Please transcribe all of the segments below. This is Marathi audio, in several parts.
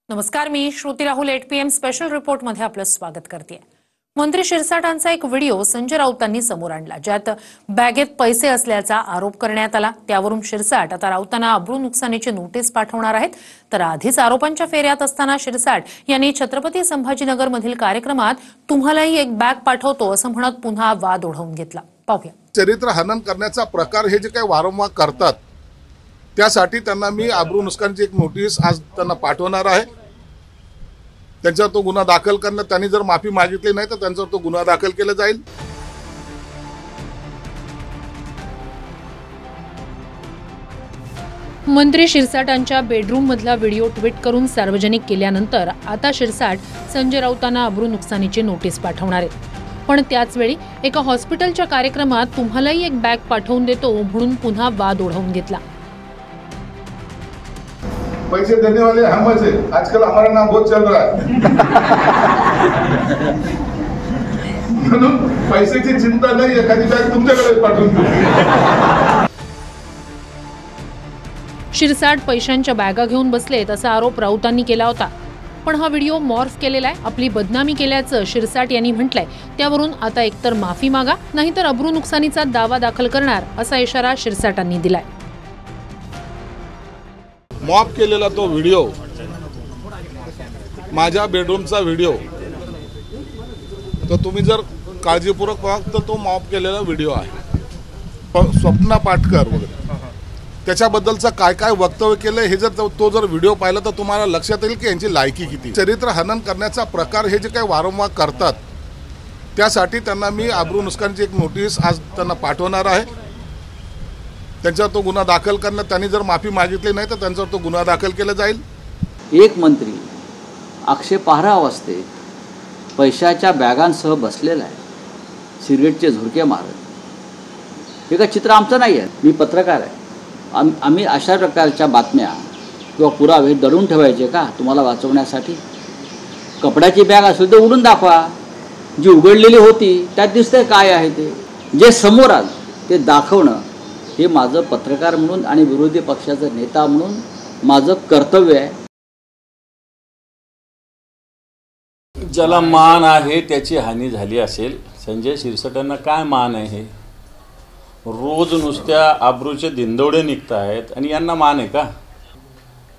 नमस्कार, मी श्रुती राहुल 8 PM स्पेशल रिपोर्टमध्ये आपलं स्वागत करते। मंत्री शिरसाटांचा एक व्हिडिओ संजय राऊतांनी समोर आणला, ज्यात बॅगेत पैसे असल्याचा आरोप करण्यात आला। त्यावरून शिरसाट आता राऊतांना अब्रू नुकसानीची नोटीस पाठवणार आहेत। तर आधीच आरोपांच्या फेऱ्यात असताना शिरसाट यांनी छत्रपती संभाजीनगरमधील कार्यक्रमात तुम्हालाही एक बॅग पाठवतो असं म्हणत पुन्हा वाद ओढवून घेतला। पाहूया। चरित्र हनन करण्याचा प्रकार हे जे काही वारंवार करतात त्यासाठी त्यांना मी अब्रू नुकसानीची एक नोटीस आज त्यांना पाठवणार आहे। त्यांच्यावर तो गुन्हा दाखल करण्यात, त्यांनी जर माफी मागितली नाही तर त्यांच्यावर तो गुन्हा दाखल केला जाईल। मंत्री शिरसाटांच्या बेडरूम मधला व्हिडिओ ट्विट करून सार्वजनिक केल्यानंतर आता शिरसाट संजय राऊतांना अब्रू नुकसानीची नोटीस पाठवणार आहेत। पण त्याच वेळी एका हॉस्पिटलच्या कार्यक्रमात तुम्हालाही एक बॅग पाठवून देतो म्हणून पुन्हा वाद ओढवून घेतला। पैसे देने वाले हम है, आजकल हमारा नाम बहुत चल रहा है। म्हणून पैशाची चिंता नाही, एखादी बॅग तुमच्याकडे पाठवून देऊ। शिरसाट पैशांच्या बॅगा घेऊन बसलेत असा आरोप राऊतांनी केला होता। पण हा व्हिडिओ मॉर्फ केलेला आहे, आपली बदनामी केल्याचं शिरसाट यांनी म्हटलंय। त्यावरून आता एकतर माफी मागा, नाहीतर अब्रू नुकसानीचा दावा दाखल करणार असा इशारा शिरसाटांनी दिलाय। मॉप केलेला तो व्हिडिओ, माझ्या बेडरूमचा व्हिडिओ, तो तुम्ही जर काळजीपूर्वक पाहता तर तो मॉप केलेला व्हिडिओ आहे। स्वप्ना पाटकर वगैरे त्याच्याबद्दलचं काय काय वक्तव्य केलंय हे जर तो जर व्हिडिओ पाहिला तर तुम्हाला लक्षात येईल की यांची लायकी किती। चरित्र हनन करण्याचा प्रकार हे जे काही वारंवार करतात त्यासाठी त्यांना मी अब्रू नुकसानीची एक नोटीस आज त्यांना पाठवणार आहे। त्यांच्यावर तो गुन्हा दाखल करण्यात, त्यांनी जर माफी मागितली नाही तर त्यांच्यावर तो गुन्हा दाखल केला जाईल। एक मंत्री आक्षेपार्ह अवस्थेत पैशाच्या बॅगांसह बसलेला आहे, सिगरेटचे झुरके मारत। हे का चित्र आमचं नाही आहे, मी पत्रकार आहे। आम्ही अशा प्रकारच्या बातम्या किंवा पुरावे दडून ठेवायचे का तुम्हाला वाचवण्यासाठी? कपड्याची बॅग असेल तर उडून दाखवा, जी उघडलेली होती त्यात दिसतंय काय आहे ते, जे समोर आलं ते दाखवणं हे माझं पत्रकार म्हणून आणि विरोधी पक्षाचा नेता म्हणून माझं कर्तव्य आहे। ज्याला मान आहे त्याची हानी झाली असेल। संजय शिरसाटांना काय मान आहे? रोज नुसत्या आब्रूचे दिंदोडे निघत आहेत आणि यांना मान आहे का?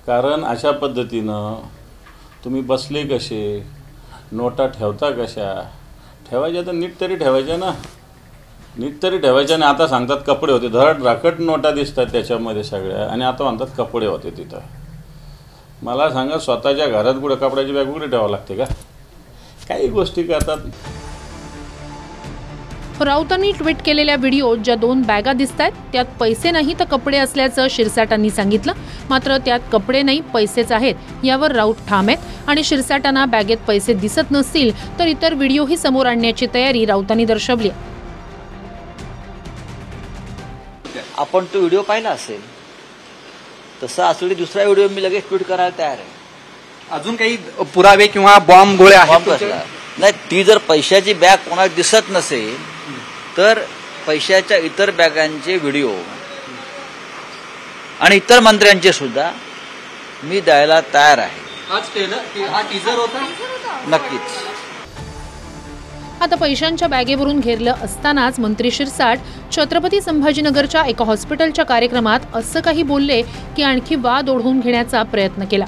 कारण अशा पद्धतीनं तुम्ही बसले कसे, नोटा ठेवता कशा? ठेवायच्या तर नीट तरी ठेवायच्या ना, नीट तरी ठेवायच्या नाही। आता सांगतात कपडे होते, धड राकट नोटा दिसतात त्याच्यामध्ये सगळ्या, आणि आता म्हणतात कपडे होते तिथं। मला सांगा, स्वतःच्या घरात कुठे कपड्याची बॅग कुठे ठेवावं लागते का? काही गोष्टी करतात। राऊतांनी ट्विट केलेल्या व्हिडिओत ज्या 2 बॅगा दिसतात त्यात पैसे नाही तर कपडे असल्याचं शिरसाटांनी सांगितलं। मात्र त्यात कपडे नाही, पैसेच आहेत यावर राऊत ठाम आहेत आणि शिरसाटांना बॅगेत पैसे दिसत नसतील तर इतर व्हिडिओही समोर आणण्याची तयारी राऊतांनी दर्शवली। आपण तो व्हिडिओ पाहिला असेल, तसा असलेला दुसरा व्हिडिओ मी लगेच ट्विट करायला तयार आहे। अजून काही पुरावे किंवा बॉम्ब गोळ्या आहेत? नाही, ती जर पैशाची बॅग कोणाला दिसत नसेल तर पैशाच्या इतर बॅगांचे व्हिडिओ आणि इतर मंत्र्यांचे सुद्धा मी द्यायला तयार आहे। हा टीजर होता? नक्कीच। आता पैशांच्या बॅगेवरून घेरलं असतानाच मंत्री शिरसाट छत्रपती संभाजीनगरच्या एका हॉस्पिटलच्या कार्यक्रमात असं काही बोलले की आणखी वाद ओढवून घेण्याचा प्रयत्न केला।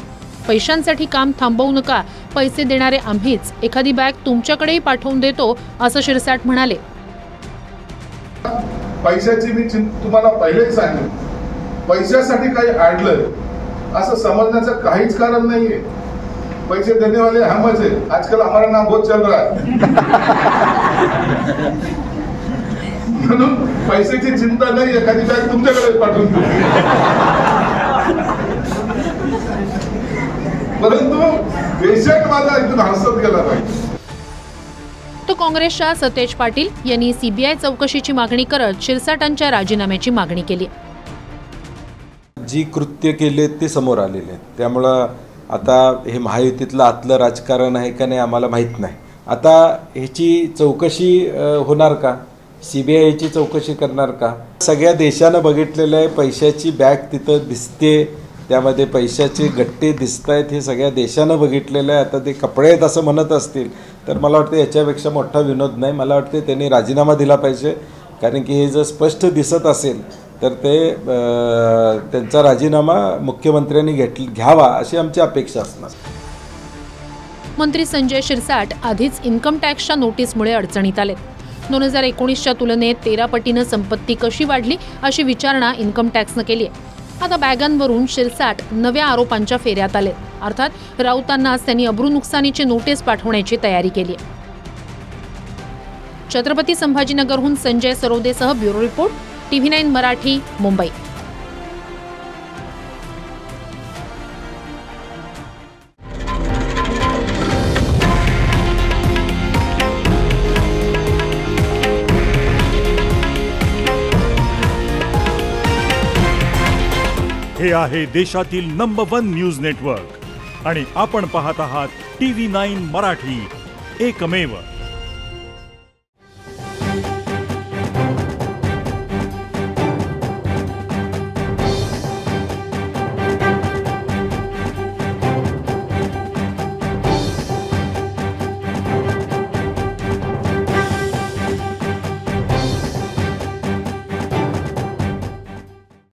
पैशांसाठी काम थांबवू नका, पैसे देणारे आम्हीच, एखादी बॅग तुमच्याकडेही पाठवून देतो असं शिरसाट म्हणाले। पैशाची मी तुम्हाला पहिलेही सांगितलं, पैशासाठी काही अडलं असं समजण्याचं काहीच कारण नाहीये। पैसे देने वाले हम है, आजकल हमारा नाम बहुत चल रहा है। म्हणून पैशाची चिंता नाही, एखादी बॅग तुमच्याकडे पाठवून देऊ। परंतु पेशंट माझा इथून हसत गेला पाहिजे। तो काँग्रेसच्या सतेज पाटील यांनी सीबीआय चौकशीची मागणी करत शिरसाटांच्या राजीनाम्याची मागणी केली। जी कृत्य केले ते समोर आलेले आहेत, त्यामुळं आता हे महायुतीतलं आतलं राजकारण आहे का नाही आम्हाला माहीत नाही। आता ह्याची चौकशी होणार का? सीबीआयची चौकशी करणार का? सगळ्या देशानं बघितलेलं आहे, पैशाची बॅग तिथं दिसते, त्यामध्ये पैशाचे गट्टे दिसत आहेत हे सगळ्या देशानं बघितलेलं आहे. आता ते कपडे आहेत असं म्हणत असतील तर मला वाटतं याच्यापेक्षा मोठा विनोद नाही. मला वाटते त्यांनी राजीनामा दिला पाहिजे, कारण की हे जर स्पष्ट दिसत असेल तर ते त्यांचा राजीनामा मुख्यमंत्र्यांनी घ्यावा अशी आमची अपेक्षा असणार. मंत्री संजय शिरसाट आधीच इन्कम टॅक्सच्या नोटीसमुळे अडचणीत आलेत. 2019च्या तुलनेत 13 पटीनं संपत्ती कशी वाढली अशी विचारणा इन्कम टॅक्सनं केली आहे. आता बॅगांवरून शिरसाट नव्या आरोपांच्या फेऱ्यात आले. अर्थात राऊतांना आज त्यांनी अब्रू नुकसानीची नोटीस पाठवण्याची तयारी केली आहे. छत्रपती संभाजीनगरहून संजय सरोदेसह bureau report, TV9 Marathi, Mumbai. हे आहे देशातील नंबर 1 न्यूज नेटवर्क आणि आपण पाहत आहात TV9 मराठी, एकमेव.